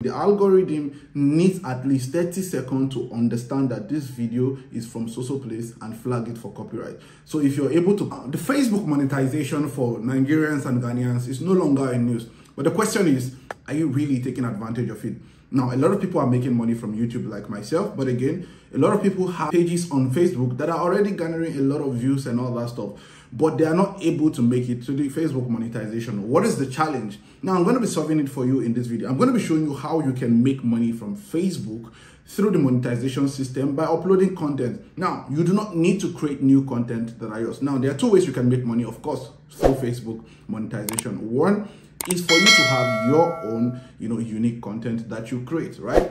The algorithm needs at least 30 seconds to understand that this video is from so place and flag it for copyright. So if you're able to, the Facebook monetization for Nigerians and Ghanaians is no longer in news. But the question is, are you really taking advantage of it? Now, a lot of people are making money from YouTube like myself, but again, a lot of people have pages on Facebook that are already garnering a lot of views and all that stuff, but they are not able to make it to the Facebook monetization. What is the challenge? Now, I'm going to be solving it for you in this video. I'm going to be showing you how you can make money from Facebook through the monetization system by uploading content. Now, you do not need to create new content that are yours. Now, there are two ways you can make money, of course, through Facebook monetization. One is for you to have your own, unique content that you create, right?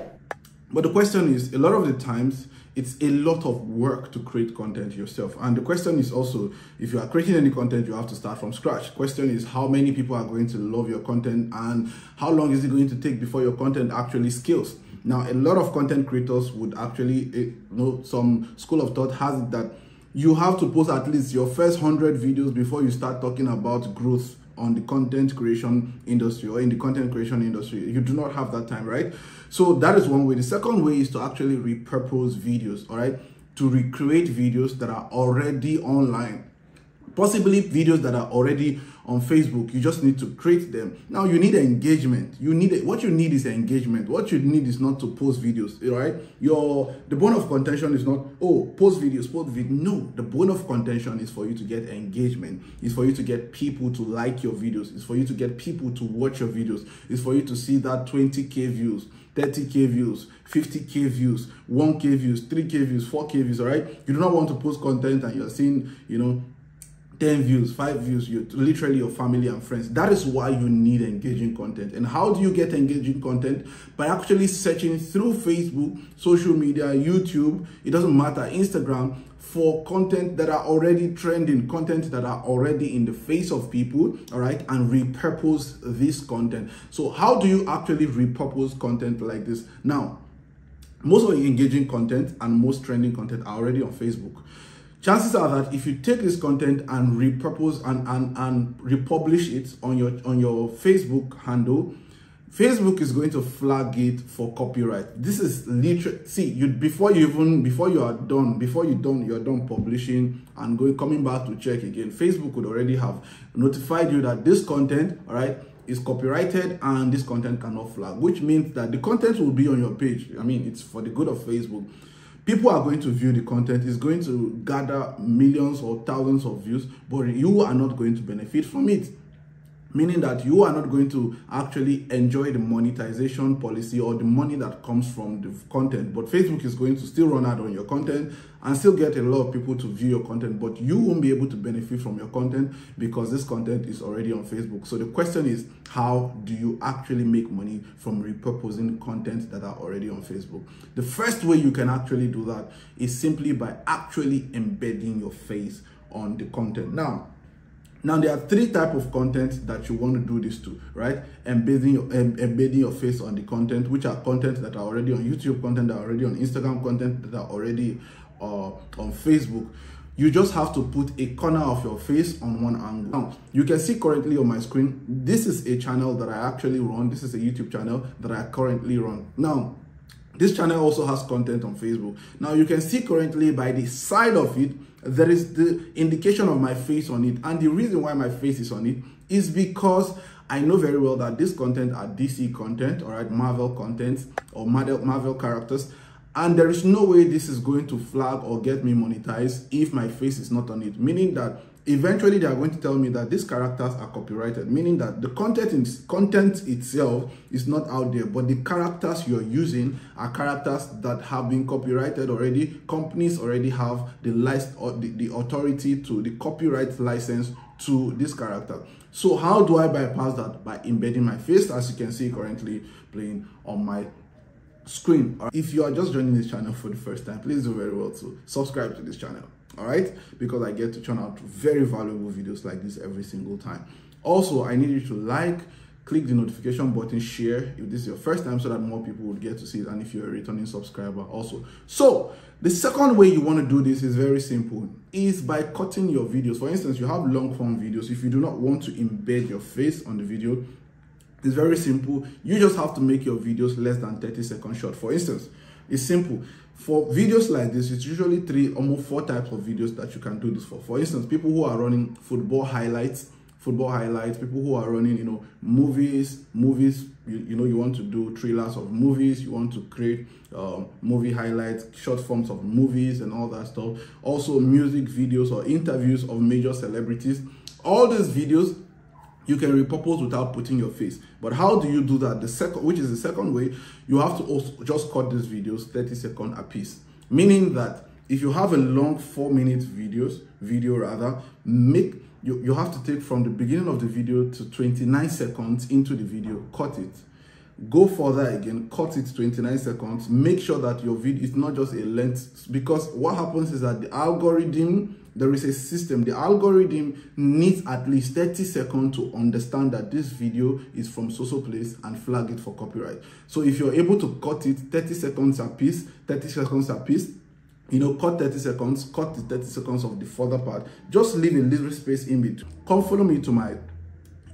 But the question is, a lot of the times, it's a lot of work to create content yourself. And the question is also, if you are creating any content, you have to start from scratch. Question is, how many people are going to love your content and how long is it going to take before your content actually scales? Now, a lot of content creators would actually, some school of thought has it that you have to post at least your first 100 videos before you start talking about growth on the content creation industry or in the content creation industry. You do not have that time, right? So that is one way. The second way is to actually repurpose videos, all right? To recreate videos that are already online. Possibly videos that are already on Facebook. You just need to create them. Now you need engagement. What you need is engagement. What you need is not to post videos, right? The bone of contention is not, post videos. No, the bone of contention is for you to get engagement. It's for you to get people to like your videos. It's for you to get people to watch your videos. It's for you to see that 20K views, 30K views, 50K views, 1K views, 3K views, 4K views, all right? You do not want to post content and you're seeing, 10 views, 5 views, you're literally your family and friends. That is why you need engaging content. And how do you get engaging content? By actually searching through Facebook, social media, YouTube, it doesn't matter, Instagram, for content that are already trending, content that are already in the face of people, all right, and repurpose this content. So how do you actually repurpose content like this? Now, most of the engaging content and most trending content are already on Facebook. Chances are that if you take this content and repurpose and republish it on your Facebook handle, Facebook is going to flag it for copyright. This is literally, before you're done publishing and coming back to check again, Facebook would already have notified you that this content, all right, is copyrighted and this content cannot flag, which means that the content will be on your page. I mean, it's for the good of Facebook. People are going to view the content, it's going to gather millions or thousands of views, but you are not going to benefit from it. Meaning that you are not going to actually enjoy the monetization policy or the money that comes from the content. But Facebook is going to still run ad on your content and still get a lot of people to view your content, but you won't be able to benefit from your content because this content is already on Facebook. So the question is, how do you actually make money from repurposing content that are already on Facebook? The first way you can actually do that is simply by actually embedding your face on the content. Now, there are three types of content that you want to do this to, right? Embedding your face on the content, which are content that are already on YouTube, content that are already on Instagram, content that are already on Facebook. You just have to put a corner of your face on one angle. Now, you can see currently on my screen, this is a channel that I actually run. This is a YouTube channel that I currently run. Now, this channel also has content on Facebook. Now, you can see currently by the side of it, there is the indication of my face on it. And the reason why my face is on it is because I know very well that this content are DC content, all right, Marvel content or Marvel characters. And there is no way this is going to flag or get me monetized if my face is not on it. Meaning that eventually they are going to tell me that these characters are copyrighted, meaning that the content itself is not out there, but the characters you're using are characters that have been copyrighted already. Companies already have the authority to the copyright license to this character. So how do I bypass that? By embedding my face, as you can see currently playing on my screen. If you are just joining this channel for the first time, please do very well to subscribe to this channel, all right, because I get to churn out very valuable videos like this every single time. Also, I need you to click the notification button, share if this is your first time so that more people would get to see it, and if you're a returning subscriber also. So the second way you want to do this is very simple, is by cutting your videos. For instance, you have long form videos. If you do not want to embed your face on the video, It's very simple. You just have to make your videos less than 30 seconds short. For instance, it's simple. For videos like this, it's usually 3 or 4 types of videos that you can do this for. For instance, people who are running football highlights, people who are running, movies, you want to do trailers of movies, you want to create movie highlights, short forms of movies and all that stuff. Also music videos or interviews of major celebrities. All these videos you can repurpose without putting your face. But how do you do that? Which is the second way, you have to also just cut these videos 30 seconds a piece. Meaning that if you have a long 4-minute video, you have to take from the beginning of the video to 29 seconds into the video, cut it. Go further again, cut it 29 seconds. Make sure that your video is not just a length, because what happens is that the algorithm, there is a system, the algorithm needs at least 30 seconds to understand that this video is from Soso Place and flag it for copyright. So if you're able to cut it 30 seconds a piece, cut 30 seconds, cut the 30 seconds of the further part, just leave a little space in between. Come follow me to my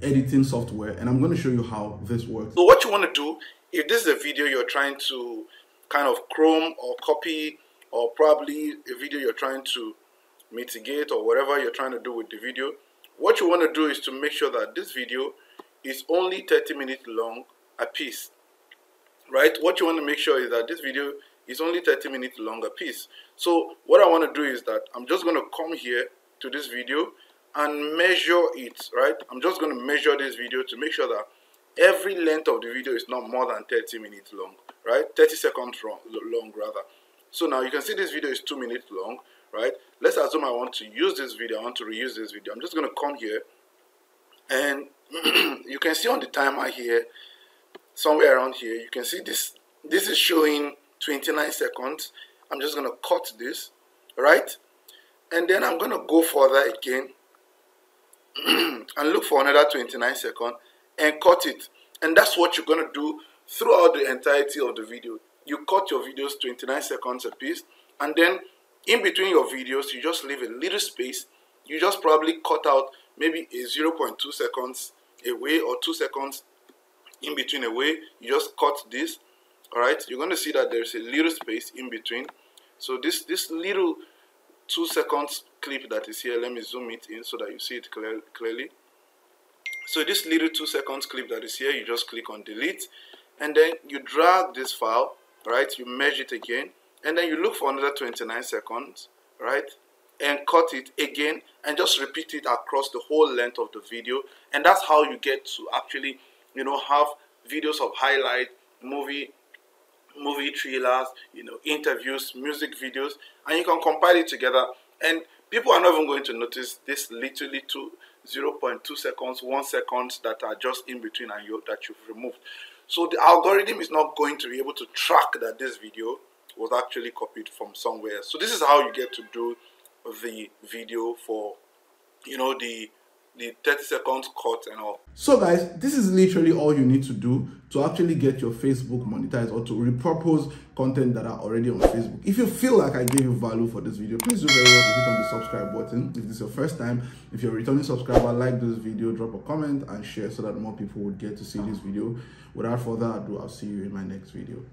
editing software and I'm going to show you how this works. So what you want to do, if this is a video you're trying to kind of chrome or copy, or probably a video you're trying to mitigate or whatever you're trying to do with the video, what you want to do is to make sure that this video is only 30 minutes long a piece, right? What you want to make sure is that this video is only 30 minutes long a piece. So what I want to do is that I'm just going to come here to this video and measure it, right? I'm just going to measure this video to make sure that every length of the video is not more than 30 minutes long, right? 30 seconds long rather. So now you can see this video is 2 minutes long, right? Let's assume I want to use this video, I want to reuse this video. I'm just going to come here and you can see on the timer here, somewhere around here, you can see this is showing 29 seconds. I'm just going to cut this, right? And then I'm going to go further again and look for another 29 seconds and cut it. And that's what you're going to do throughout the entirety of the video. You cut your videos 29 seconds a piece, and then in between your videos, you just leave a little space. You just probably cut out maybe a 0.2 seconds away or 2 seconds in between away. You just cut this, all right? You're going to see that there's a little space in between. So this little 2 seconds clip that is here, let me zoom it in so that you see it clearly. So this little 2 seconds clip that is here, you just click on delete, and then you drag this file, right? You merge it again, and then you look for another 29 seconds, right? And cut it again, and just repeat it across the whole length of the video. And that's how you get to actually, have videos of highlight, movie trailers, interviews, music videos, and you can compile it together. And people are not even going to notice this little 0.2 seconds, 1 second that are just in between and that you've removed. So the algorithm is not going to be able to track that this video was actually copied from somewhere. So this is how you get to do the video for, the 30 seconds cut and all. So guys, this is literally all you need to do to actually get your Facebook monetized or to repurpose content that are already on Facebook. If you feel like I gave you value for this video, please do very well to click on the subscribe button. If this is your first time, if you're a returning subscriber, like this video, drop a comment and share so that more people would get to see this video. Without further ado, I'll see you in my next video.